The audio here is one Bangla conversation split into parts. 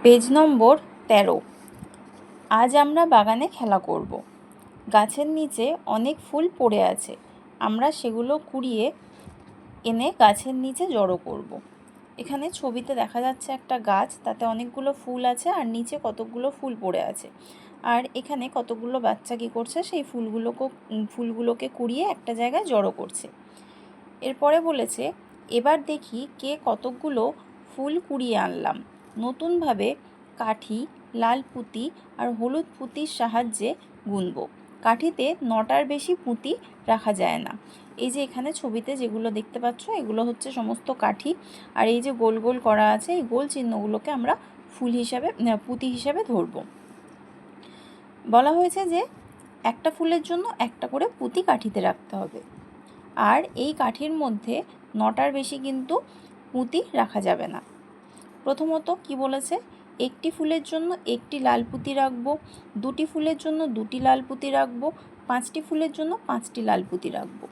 পেজ নম্বর 13। আজ আমরা বাগানে খেলা করব। গাছের নিচে অনেক ফুল পড়ে আছে, আমরা সেগুলো কুড়িয়ে এনে গাছের নিচে জড়ো করব। এখানে ছবিতে দেখা যাচ্ছে একটা গাছ, তাতে অনেকগুলো ফুল আছে আর নিচে কতগুলো ফুল পড়ে আছে। আর এখানে কতগুলো বাচ্চা কী করছে, সেই ফুলগুলোকে কুড়িয়ে একটা জায়গায় জড়ো করছে। এরপরে বলেছে, এবার দেখি কে কতকগুলো ফুল কুড়িয়ে আনলাম। নতুনভাবে কাঠি, লাল পুঁতি আর হলুদ পুঁতির সাহায্যে গুনব। কাঠিতে 9টার বেশি পুঁতি রাখা যায় না। এই যে এখানে ছবিতে যেগুলো দেখতে পাচ্ছ, এগুলো হচ্ছে সমস্ত কাঠি। আর এই যে গোল গোল করা আছে, এই গোল চিহ্নগুলোকে আমরা পুঁতি হিসাবে ধরব। বলা হয়েছে যে একটা ফুলের জন্য একটা করে পুঁতি কাঠিতে রাখতে হবে। আর এই কাঠির মধ্যে 9টার বেশি কিন্তু পুঁতি রাখা যাবে না। প্রথমত কি বলেছে, একটি ফুলের জন্য একটি লাল পুঁতি রাখবো, 2টি ফুলের জন্য 2টি লাল পুঁতি রাখবো, 5টি ফুলের জন্য 5টি লাল পুঁতি রাখবো,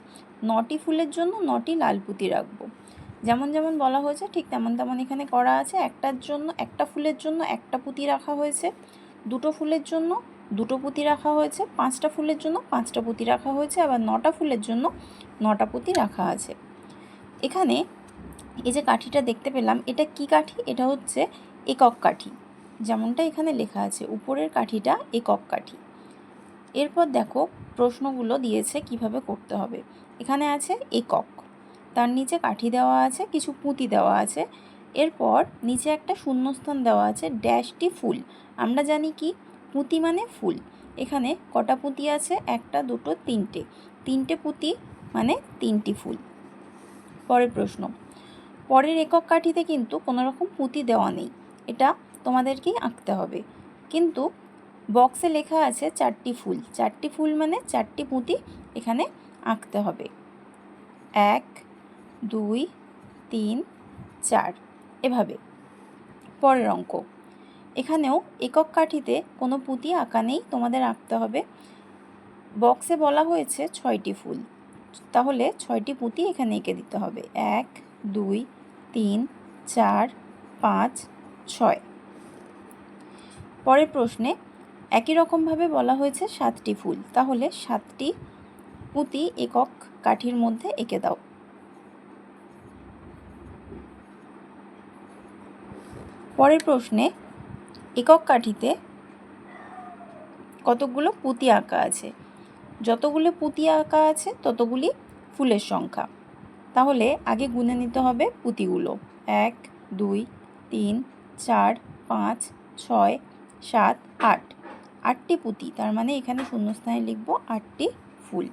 9টি ফুলের জন্য 9টি লাল পুঁতি রাখবো। যেমন যেমন বলা হয়েছে ঠিক তেমন তেমন এখানে করা আছে। একটা ফুলের জন্য একটা পুঁতি রাখা হয়েছে, 2টো ফুলের জন্য 2টো পুঁতি রাখা হয়েছে, 5টা ফুলের জন্য 5টা পুঁতি রাখা হয়েছে, আবার 9টা ফুলের জন্য 9টা পুঁতি রাখা আছে। এখানে এই যে কাঠিটা দেখতে পেলাম, এটা কি কাঠি? এটা হচ্ছে একক কাঠি, যেমনটা এখানে লেখা আছে। উপরের কাঠিটা একক কাঠি। এরপর দেখো প্রশ্নগুলো দিয়েছে কিভাবে করতে হবে। এখানে আছে একক, তার নিচে কাঠি দেওয়া আছে, কিছু পুঁতি দেওয়া আছে। এরপর নিচে একটা শূন্যস্থান দেওয়া আছে, ড্যাশটি ফুল। আমরা জানি কি পুঁতি মানে ফুল। এখানে কটা পুঁতি আছে? 1টা 2টো 3টে। 3টে পুঁতি মানে 3টি ফুল। পরের প্রশ্ন, পরের একক কাঠিতে কিন্তু কোনো রকম পুঁতি দেওয়া নেই, এটা তোমাদেরকেই আঁকতে হবে। কিন্তু বক্সে লেখা আছে 4টি ফুল। 4টি ফুল মানে 4টি পুঁতি এখানে আঁকতে হবে। 1 2 3 4 এভাবে। পরের অঙ্ক, এখানেও একক কাঠিতে কোনো পুঁতি আঁকা নেই, তোমাদের আঁকতে হবে। বক্সে বলা হয়েছে 6টি ফুল, তাহলে 6টি পুঁতি এখানে এঁকে দিতে হবে। 1 2 3 4 5 6। পরের প্রশ্নে একই রকমভাবে বলা হয়েছে 7টি ফুল, তাহলে 7টি পুঁতি একক কাঠির মধ্যে এঁকে দাও। পরের প্রশ্নে একক কাঠিতে কতগুলো পুঁতি আঁকা আছে? যতগুলো পুঁতি আঁকা আছে ততগুলি ফুলের সংখ্যা। তাহলে আগে গুনে নিতে হবে পুঁতিগুলো। 1 2 3 4 5 6 7 8। 8টি পুঁতি, তার মানে এখানে শূন্যস্থানে লিখব 8টি ফুল।